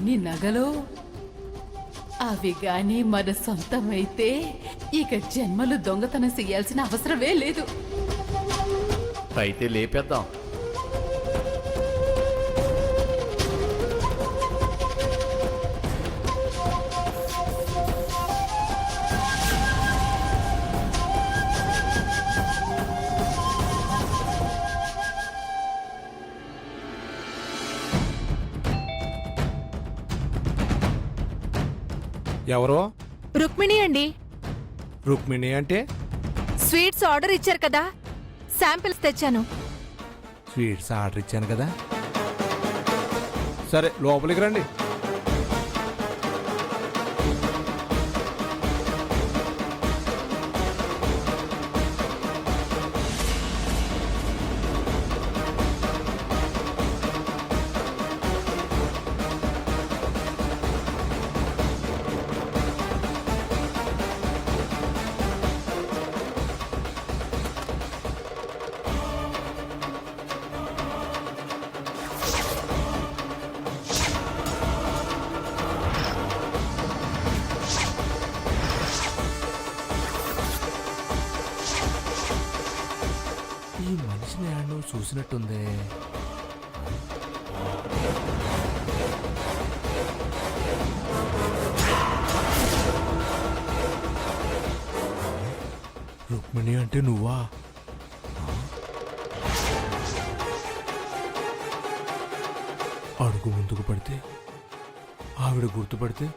ఇవన్నీ నగలు. అవి గాని మన సొంతమైతే ఇక జన్మలు దొంగతనం చెయ్యాల్సిన అవసరమే లేదు. అయితే లేపేద్దాం. ఎవరో? రుక్మిణి అండి. రుక్మిణి అంటే? స్వీట్స్ ఆర్డర్ ఇచ్చారు కదా, శాంపిల్స్ తెచ్చాను. స్వీట్స్ ఆర్డర్ ఇచ్చాను కదా, సరే లోపలికి రండి. ఈ మనిషిని ఏడో చూసినట్టుంది. రుక్మిణి అంటే నువ్వా? అడుగు ముందుకు పడితే ఆవిడ గుర్తుపడితే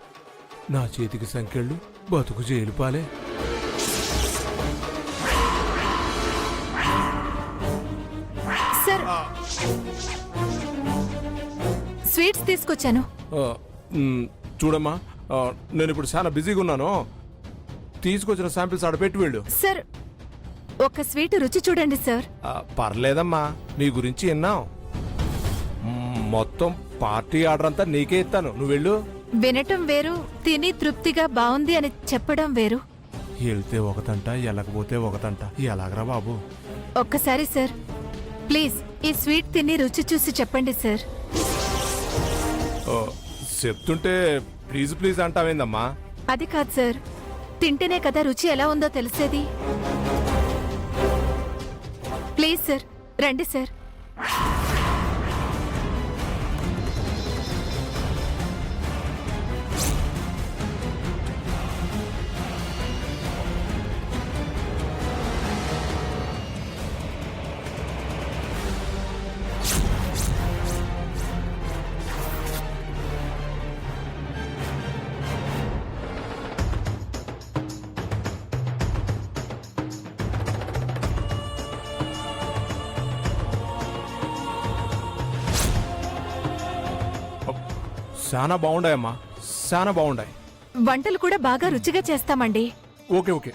నా చేతికి సంకెళ్ళు, బతుకు జైలు పాలే. సార్, స్వీట్స్ తీసుకొచ్చాను. చూడమ్మా, నేను ఇప్పుడు చాలా బిజీగా ఉన్నాను. తీసుకొచ్చిన శాంపిల్స్ ఆడ పెట్టి వెళ్ళు. సార్, ఒక స్వీట్ రుచి చూడండి సార్. పర్లేదమ్మా, నీ గురించి విన్నాం. మొత్తం పార్టీ ఆర్డర్ అంతా నీకే ఇస్తాను, నువ్వు వెళ్ళు. వినటం వేరు, తిని తృప్తిగా బాగుంది అని చెప్పడం వేరు. వెళ్తే ఒకతంట, వెళ్ళకపోతే ఒకతంట. ఎలాగరా బాబు? ఒక్కసారి సార్, ప్లీజ్ ఈ స్వీట్ తిని రుచి చూసి చెప్పండి సార్. చెప్తుంటే ప్లీజ్ ప్లీజ్ అంటావేందమ్మా? అది కాదు సార్, తింటేనే కదా రుచి ఎలా ఉందో తెలిసేది. ప్లీజ్ సార్, రండి సార్. చాలా బాగుండాయమ్మా, చాలా బాగుండాయి. వంటలు కూడా బాగా రుచిగా చేస్తామండి. ఓకే ఓకే,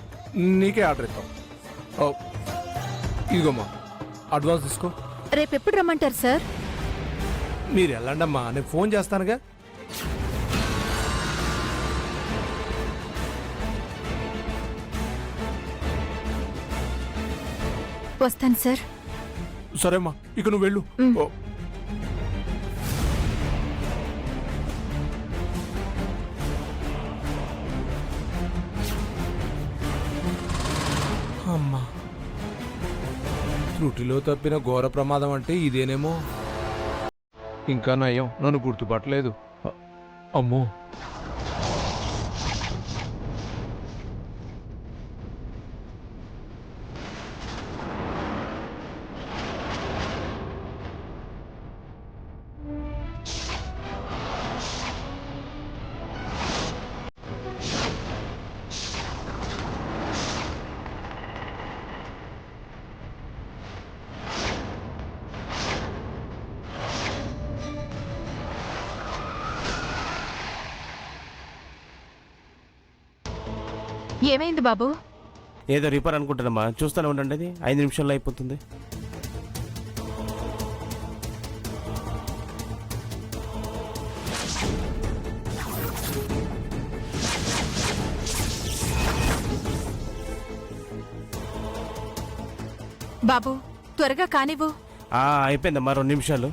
నీకే ఆర్డర్ ఇస్తాం. ఇదిగోమ్మా, అడ్వాన్స్ తీసుకో. రేపెప్పుడు రమ్మంటారు సార్? మీరు వెళ్ళండమ్మా, నేను ఫోన్ చేస్తానుగా. వస్తాను సార్. సరేమ్మా, ఇక నువ్వు వెళ్ళు. అమ్మా, త్రుటిలో తప్పిన ఘోర ప్రమాదం అంటే ఇదేనేమో. ఇంకా నయం, నన్ను గుర్తుపట్టలేదు. అమ్మో, ఏమైంది బాబు? ఏదో రిపేర్ అనుకుంటానమ్మా, చూస్తూనే ఉండండి, అది 5 నిమిషాల్లో అయిపోతుంది. బాబు త్వరగా కానివ్వు. అయిపోయిందమ్మా, 2 నిమిషాలు.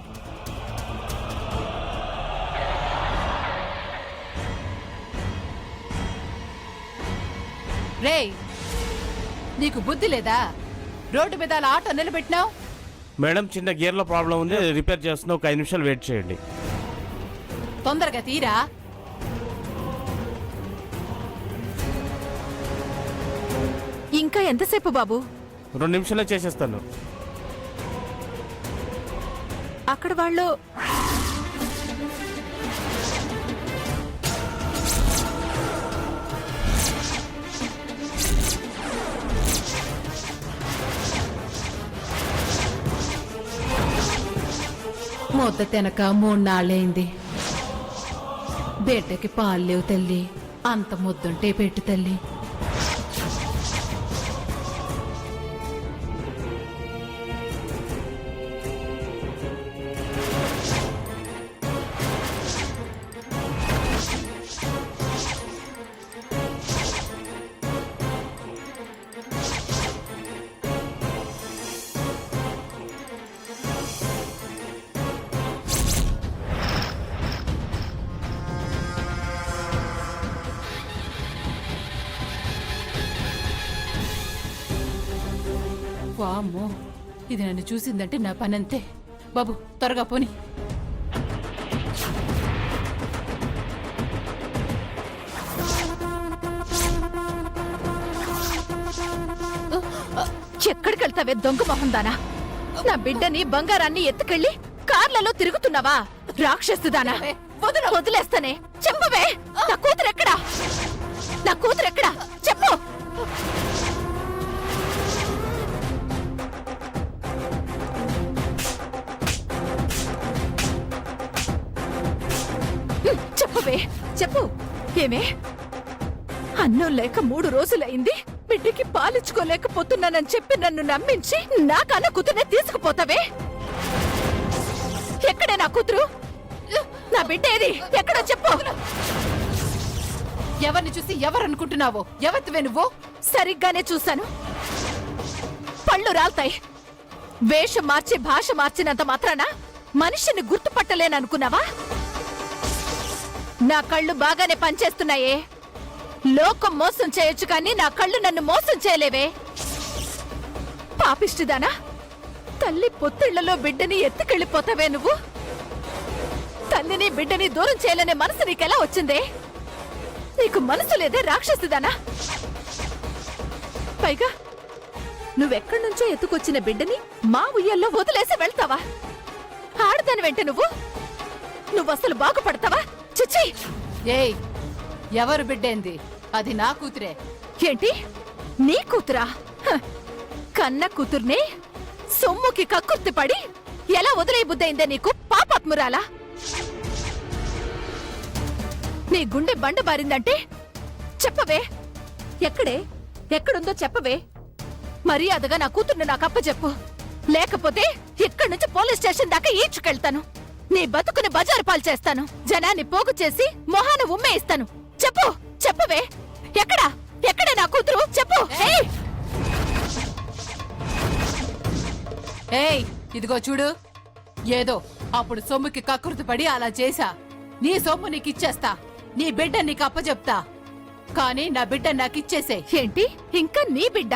రేయ్, నీకు బుద్ధి లేదా? రోడ్డు మీద అలా ఆటో నిలబెట్టినావు. మేడం చిన్న గేర్లో ప్రాబ్లం ఉంది, రిపేర్ చేస్తున్నా, ఒక 5 నిమిషాలు వెయిట్ చేయండి. తొందరగా తీరా. ఇంకా ఎంతసేపు బాబు? 2 నిమిషాలే చేసేస్తాను. అక్కడ వాళ్ళు మొద్ద తెనక 3 నాళ్ళైంది. బిడ్డకి పాలు లేవు తల్లి. అంత ముద్దుంటే పెట్టు తల్లి. వామ్మో, ఇది నన్ను చూసిందంటే నా పనంతే. బాబు త్వరగా పోని. ఎక్కడికి వెళ్తావే దొంగ మొహందానా? నా బిడ్డని బంగారాన్ని ఎత్తుకెళ్ళి కార్లలో తిరుగుతున్నావా? రాక్షసుదానా! వదిలేస్తానే. చెప్పవే, నా కూతురు ఎక్కడా? నా కూతురు ఎక్కడా? చెప్పు. చెప్పవే, చెప్పు. ఏమే, అన్నం లేక 3 రోజులైంది. బిడ్డకి పాలించుకోలేకపోతున్నానని చెప్పి నన్ను నమ్మించి నా కన్న కూతురునే తీసుకుపోతావే? ఎక్కడే నా కూతురు? నా బిడ్డ ఏది? ఎక్కడో చెప్పు. ఎవరిని చూసి ఎవరనుకుంటున్నావో? ఎవరివే నువ్వు? సరిగ్గానే చూశాను. పళ్ళు రాల్తాయి. వేషం మార్చి భాష మార్చినంత మాత్రాన మనిషిని గుర్తుపట్టలేననుకున్నావా? నా కళ్ళు బాగానే పనిచేస్తున్నాయే. లోకం మోసం చేయొచ్చు కానీ నా కళ్ళు నన్ను మోసం చేయలేవే. పాపిష్టిదానా! తల్లి పొత్తిళ్లలో బిడ్డని ఎత్తుకెళ్ళిపోతావే నువ్వు? తల్లిని బిడ్డని దూరం చేయలేనే మనసు నీకెలా వచ్చిందే? నీకు మనసు లేదే రాక్షసుదానా! పైగా నువ్వెక్కడి నుంచో ఎత్తుకొచ్చిన బిడ్డని మా ఉయ్యల్లో వదిలేసి వెళ్తావా? ఆడదాని వెంట నువ్వసలు బాగుపడతావా? చిచ్చి! ఏయ్, ఎవరు బిడ్డేంది? అది నా కూతురే. ఏంటి? నీ కూతురా? హ! కన్న కూతుర్నే సొమ్ముకి కక్కుర్తి పడి ఎలా వదిలే బుద్ధయిందే నీకు? పాపాత్మురాలా! నీ గుండె బండ బారిందంటే చెప్పవే. ఎక్కడుందో చెప్పవే. మర్యాదగా నా కూతుర్ని నాకు అప్పచెప్పు. లేకపోతే ఇక్కడి నుంచి పోలీస్ స్టేషన్ దాకా ఈడ్చుకెళ్తాను. నీ బతుకుని బజారు పాలు చేస్తాను. జనాన్ని పోగు చేసి మొహాన ఉమ్మేయిస్తాను. చెప్పు, చెప్పవే. ఎక్కడే నా కూతురు? చెప్పు. ఏయ్, ఇదిగో చూడు. ఏదో అప్పుడు సొమ్ముకి కకృతి పడి అలా చేశా. నీ సొమ్ము నీకిచ్చేస్తా. నీ బిడ్డ నీకు అప్పచెప్తా. కానీ నా బిడ్డ నాకిచ్చేసే. ఏంటి? ఇంకా నీ బిడ్డ?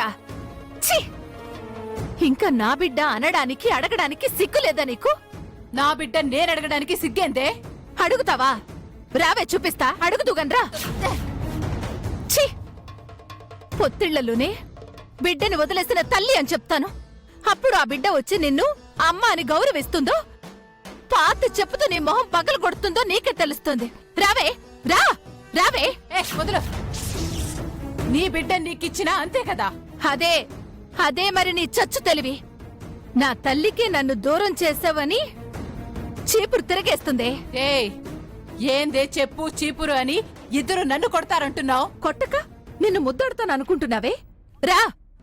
ఛీ! ఇంకా నా బిడ్డ అనడానికి అడగడానికి సిగ్గులేదా నీకు? నా బిడ్డ నేనడగడానికి సిగ్గేందే? అడుగుతావా? రావే చూపిస్తా. అడుగుదుగన్రా. ఛీ! పొత్తిళ్లలోనే బిడ్డని వదిలేసిన తల్లి అని చెప్తాను. అప్పుడు ఆ బిడ్డ వచ్చి నిన్ను అమ్మ అని గౌరవిస్తుందో, పాత చెప్పుతూ నీ మొహం పగలు కొడుతుందో నీకే తెలుస్తుంది. రావే, రావే. వదులు. నీ బిడ్డ నీకిచ్చినా అంతే కదా? అదే మరి నీ చచ్చు తెలివి. నా తల్లికి నన్ను దూరం చేసావని చీపురు తిరగేస్తుంది. ఏయ్, ఏందే చెప్పు చీపురు అని ఇద్దరు నన్ను కొడతారంటున్నావు? కొట్టక నిన్ను ముద్దాడుతాను అనుకుంటున్నావే? రా,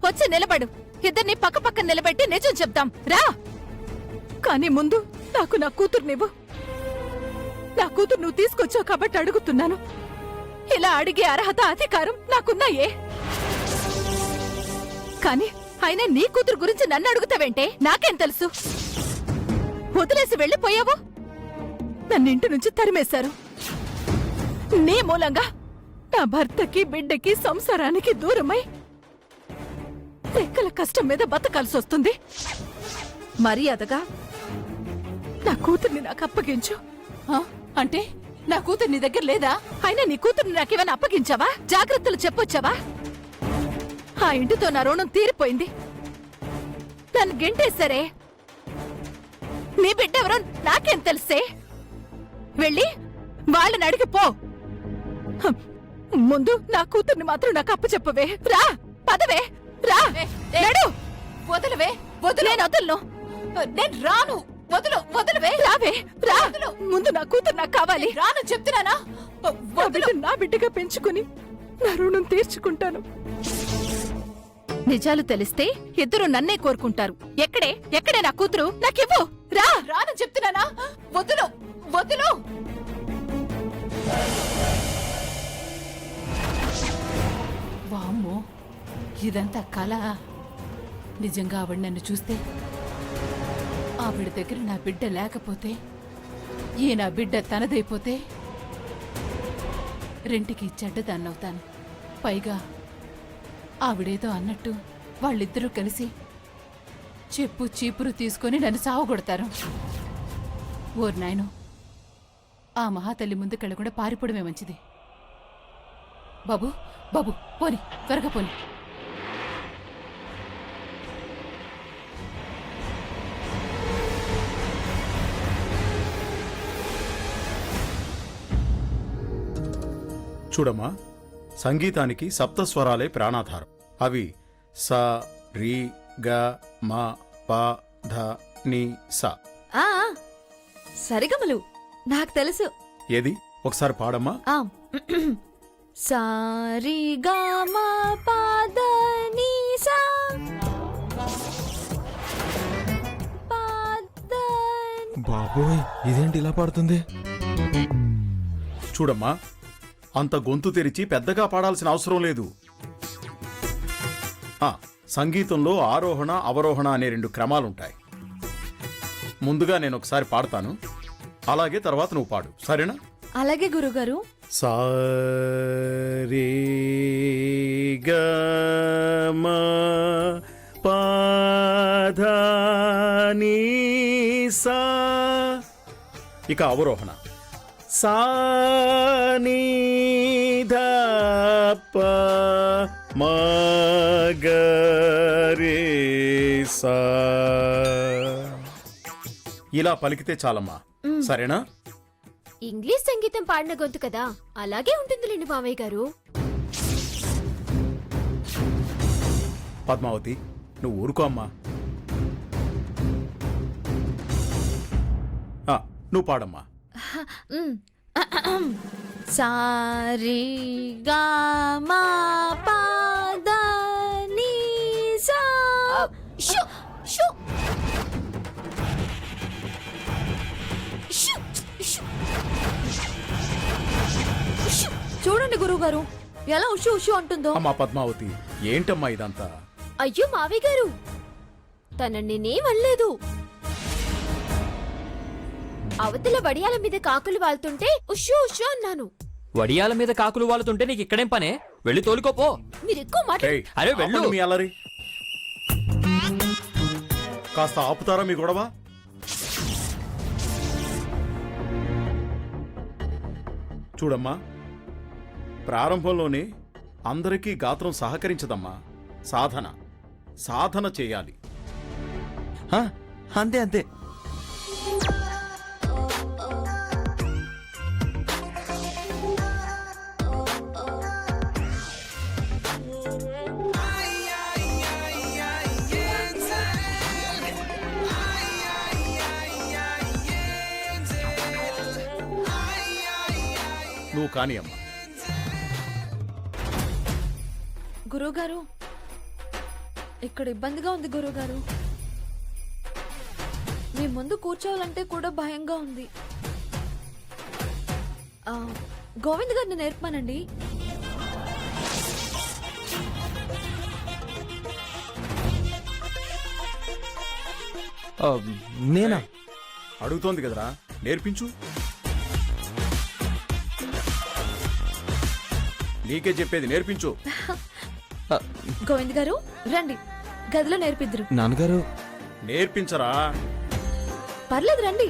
వచ్చి నిలబడు. ఇద్దరిని పక్క నిలబెట్టి నిజం చెప్తాం. రా. కానీ ముందు నాకు నా కూతుర్నివ్వు. నా కూతురు నువ్వు తీసుకొచ్చావు కాబట్టి అడుగుతున్నాను. ఇలా అడిగే అర్హత, అధికారం నాకున్నాయే. కానీ అయినా నీ కూతురు గురించి నన్ను అడుగుతావేంటే? నాకేం తెలుసు? వదిలేసి వెళ్ళిపోయావు. నన్ను ఇంటి నుంచి తరిమేశారు. నీ మూలంగా నా భర్తకి బిడ్డకి సంసారానికి దూరమై రెక్కల కష్టం మీద బతకాల్సి వస్తుంది. మర్యాదగా నా కూతుర్ని నాకు అప్పగించు. ఆ, అంటే నా కూతురు నీ దగ్గర లేదా? అయినా నీ కూతుర్ని నాకేమైనా అప్పగించావా? జాగ్రత్తలు చెప్పొచ్చావా? ఆ ఇంటితో నా రుణం తీరిపోయింది. నన్ను గెంటేశారే. నీ బిడ్డెవరో నాకేం తెలుసే? వెళ్ళి వాళ్ళని అడిగి పో. హం, ముందు నా కూతుర్ని మాత్రం నాకు అప్పచెప్పవే. రా, పదవే, రా, నడు. వదలవే, వదిలే. నేను వదలను. నేను రాను. వదులు, వదలవే. రావే, రా. ముందు నా కూతురు నాకు కావాలి. రాను చెప్తున్నానా? నా వదులు. బిడ్డ నా బిడ్డగా పెంచుకుని నా రుణం తీర్చుకుంటాను. నిజాలు తెలిస్తే ఇద్దరు నన్నే కోరుకుంటారు. ఎక్కడే నా కూతురు? నాకివ్వు. రా. రాను చెప్తున్నానా? వదులు, వదులు. వామ్మో, ఇదంతా కళ. నిజంగా ఆవిడ నన్ను చూస్తే, ఆవిడ దగ్గర నా బిడ్డ లేకపోతే, ఈ నా బిడ్డ తనదైపోతే రెంటికి చెడ్డదాన్నవుతాను. పైగా ఆవిడేదో అన్నట్టు వాళ్ళిద్దరూ కలిసి చెప్పు చీపురు తీసుకొని నన్ను సావగొడతారు. ఓర్ నాయను, ఆ మహాతల్లి ముందుకెళ్ళకుండా పారిపోవడమే మంచిది. బాబు, బాబు, పోని, త్వరగా పోని. చూడమ్మా, సంగీతానికి సప్తస్వరాలే ప్రాణాధారం. అవి స, రి, గ, మ, ప, ధ, ని, స. ఆ సరిగమలు నాకు తెలుసు. ఏది ఒకసారి పాడమ్మా. ఆ సారిగమ పద ని సా పద. బాబోయ్, ఇదేంటి ఇలా పాడుతుంది? చూడమ్మా, అంత గొంతు తెరిచి పెద్దగా పాడాల్సిన అవసరం లేదు. సంగీతంలో ఆరోహణ అవరోహణ అనే 2 క్రమాలుంటాయి. ముందుగా నేను ఒకసారి పాడతాను, అలాగే తర్వాత నువ్వు పాడు, సరేనా? అలాగే గురుగారు. సా రే గ మ ప ధ ని సా. ఇక అవరోహణ సా ని ధ ప మ గ రే సా. ఇలా పలికితే చాలమ్మా, సరేనా? ఇంగ్లీష్ సంగీతం పాడిన గొంతు కదా, అలాగే ఉంటుందిలేండి మామయ్య గారు. పద్మావతి, నువ్వు ఊరుకో అమ్మా. నువ్వు పాడమ్మా. సారిగమ పద ని సా. షూ, షూ. షూ, షూ. షూ. చూడండి గురుగారు, ఎలా ఉషు ఉషు అంటుందో. అమ్మా పద్మావతి, ఏంటమ్మా ఇదంతా? అయ్యో మావయ్య గారు, తనని నేనేమనలేదు. అవతల వడియాల మీద కాకులు వాళ్తుంటే ఉషు ఉషు అన్నాను. వడియాల మీద కాకులు వాలుతుంటే నీకు ఇక్కడేం పనే? వెళ్ళి తోలుకోపో. మీరు ఎక్కువ మాట. ఏయ్, అరే వెళ్ళు. ఆపండి మీ అల్లరి. కాస్త ఆపుతారా మీ గొడవ? చూడమ్మా, ప్రారంభంలోనే అందరికీ గాత్రం సహకరించదమ్మా. సాధన చేయాలి. అంతే అంతే. నువ్వు కాని అమ్మా. గురుగారు, ఇక్కడ ఇబ్బందిగా ఉంది గురుగారు. మీ ముందు కూర్చోవాలంటే కూడా భయంగా ఉంది. గోవింద్ గారిని నేర్పమానండి. నేనా? అడుగుతోంది కదరా, నేర్పించు. నీకే చెప్పేది, నేర్పించు. గోవింద్ గారు రండి, గదిలో నేర్పిద్దరు. నాన్నగారు నేర్పించరా. పర్లేదు రండి.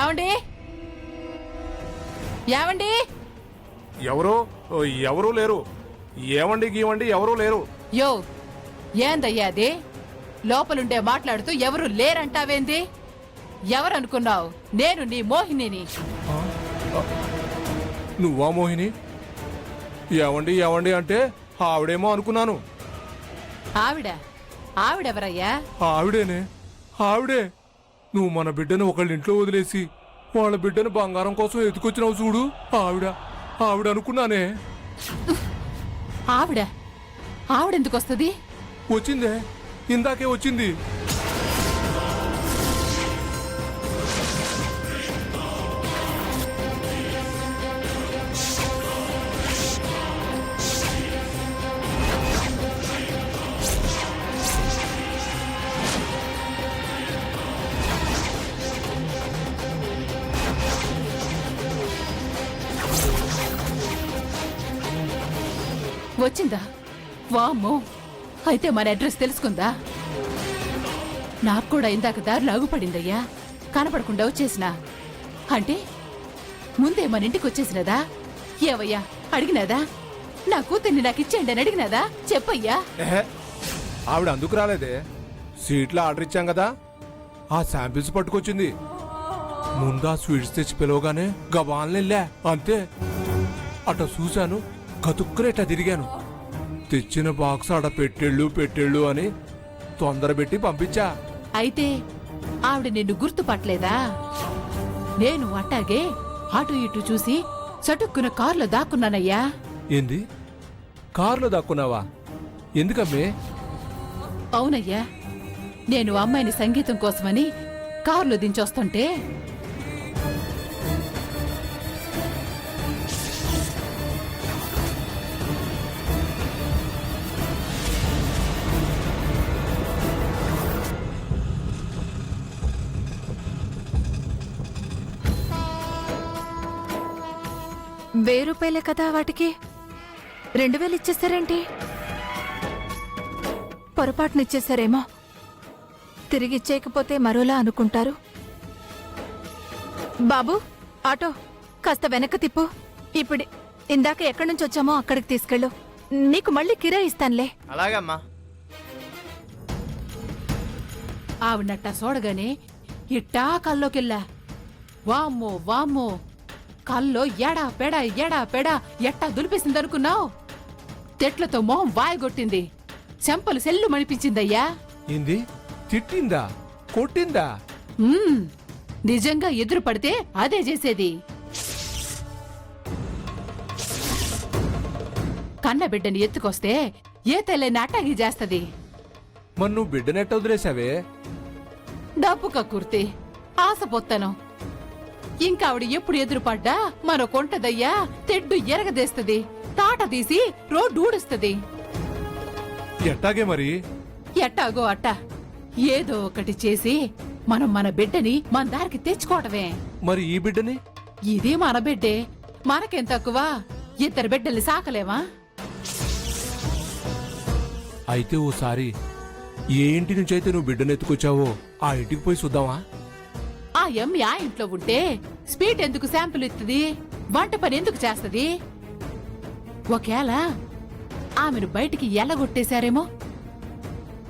ఏమండి ఏమండి ఎవరూ లేరు. ఏమండి గీవండి ఎవరూ లేరు. యో ఏందయ్యా అది? లోపలుండే మాట్లాడుతూ ఎవరు లేరంటావేంది? ఎవరనుకున్నావు? నేను నీ మోహినిని. నువ్వా మోహిని? ఏవండి ఏవండి అంటే ఆవిడేమో అనుకున్నాను. ఆవిడెవరయ్యా? ఆవిడేనే, ఆవిడే. నువ్వు మన బిడ్డను ఒకళ్ళ ఇంట్లో వదిలేసి వాళ్ళ బిడ్డను బంగారం కోసం ఎత్తుకొచ్చినావు చూడు, ఆవిడ అనుకున్నానే. ఆవిడెందుకు వస్తుంది? వచ్చిందే, ఇందాకే వచ్చింది. వచ్చిందా? వామ్మో, అయితే మన అడ్రస్ తెలుసుకుందా? నాకు కూడా ఇందాక దారిలో ఆగుపడిందయ్యా, కనపడకుండా వచ్చేసినా. అంటే ముందే మన ఇంటికి వచ్చేసినదా? ఏవయ్యా అడిగినదా? నా కూతుర్ని నాకు ఇచ్చేయండి అని అడిగినదా? చెప్పయ్యా. ఆవిడ అందుకు రాలేదే, సీట్లో ఆర్డర్ ఇచ్చాం కదా, ఆ శాంపిల్స్ పట్టుకొచ్చింది. ముందా స్వీట్స్ తెచ్చి పిలవగానే గబాన్లెళ్ళా, అంతే. అట చూశాను, కతుక్కునేట తిరిగాను. తెచ్చిన బాక్స్ ఆడ పెట్టెళ్ళు అని తొందర పెట్టి పంపించా. అయితే ఆవిడ నిన్ను గుర్తుపట్టలేదా? నేను అట్టాగే అటు ఇటు చూసి చటుక్కున కారులో దాక్కున్నానయ్యా. ఏంది? కారులో దాక్కున్నావా? ఎందుకమ్మే? అవునయ్యా, నేను అమ్మాయిని సంగీతం కోసమని కారులో దించొస్తుంటే ₹1000 కదా వాటికి 2000 ఇచ్చేసారేంటి? పొరపాటునిచ్చేసారేమో. తిరిగిచ్చేయకపోతే మరోలా అనుకుంటారు. బాబు, ఆటో కాస్త వెనక్కి తిప్పు. ఇప్పుడు ఇందాక ఎక్కడి నుంచి వచ్చామో అక్కడికి తీసుకెళ్ళు. నీకు మళ్ళీ కిరాయి ఇస్తానులే. అలాగమ్మా. ఆవిడనట్టా చూడగానే ఇట్టా కల్లోకెళ్ళా. వామ్మో వామ్మో, కల్లో ఎడా పెడా ఎట్టా దులిపేసిందనుకున్నావు? తెట్లతో మొహం వాయగొట్టింది, చెంపలు సెల్లు మణిపించిందయ్యా. ఏంది? తిట్టిందా? కొట్టిందా? నిజంగా ఎదురు పడితే అదే చేసేది. కన్న బిడ్డని ఎత్తుకొస్తే ఏ తెల్లని అట్టాగి చేస్తది. మరి నువ్వు బిడ్డనెట్ట వదిలేసావే? డబ్బు కక్కుర్తి, ఆశ పొత్తనం. ఇంకా ఆవిడ ఎప్పుడు ఎదురుపడ్డా మన కొంటదయ్యా, తెడ్డు ఎరగదేస్తది, తాట తీసి రోడ్డు ఊడుస్తుంది. ఎట్టాగే మరి? ఎట్టాగో అట్ట ఏదో ఒకటి చేసి మనం మన బిడ్డని మన దారికి తెచ్చుకోవటమే. మరి ఈ బిడ్డని? ఇది మన బిడ్డే, మనకేం తక్కువ? ఇద్దరు బిడ్డల్ని సాకలేమా? అయితే ఓసారి ఏ ఇంటి నుంచి అయితే నువ్వు బిడ్డను ఎత్తుకొచ్చావో ఆ ఇంటికి పోయి చూద్దామా? ఆ ఎమ్మి ఆ ఇంట్లో ఉంటే స్పీడ్ ఎందుకు శాంపుల్ ఇస్తుంది? వంట పని ఎందుకు చేస్తది? ఒకేళ ఆమెను బయటికి ఎల్లగొట్టేశారేమో,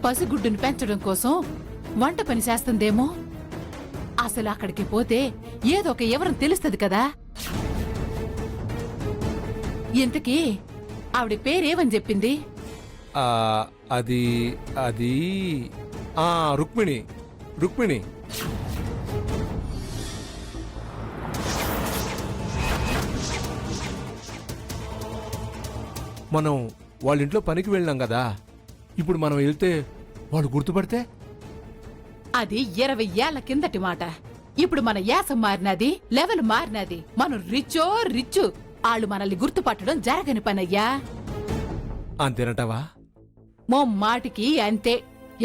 పసిగుడ్డును పెంచడం కోసం వంట పని చేస్తుందేమో. అసలు అక్కడికి పోతే ఏదో ఒక ఎవరం తెలుస్తుంది కదా. ఇంతకీ ఆవిడ పేరేమని చెప్పింది? అది అది రుక్మిణి. రుక్మిణి. మనం వాళ్ళ ఇంట్లో పనికి వెళ్ళాం కదా, ఇప్పుడు మనం వెళ్తే వాళ్ళు గుర్తుపడితే? అది 20 ఏళ్ల కిందటి మాట. ఇప్పుడు మన యాసం మారినది, లెవెల్ మారినది. మనం రిచ్చు. ఆళ్ళు మనల్ని గుర్తుపట్టడం జరగని పనయ్యా. అంతేనటవా? మాటికి అంతే.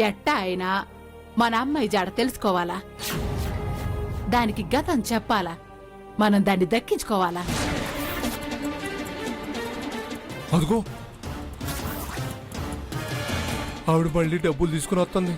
ఎట్టా అయినా మన అమ్మాయి జాడ తెలుసుకోవాలా, దానికి గతం చెప్పాలా, మనం దాన్ని దక్కించుకోవాలా. అదిగో ఆవిడ మళ్ళీ డబ్బులు తీసుకుని వస్తుంది.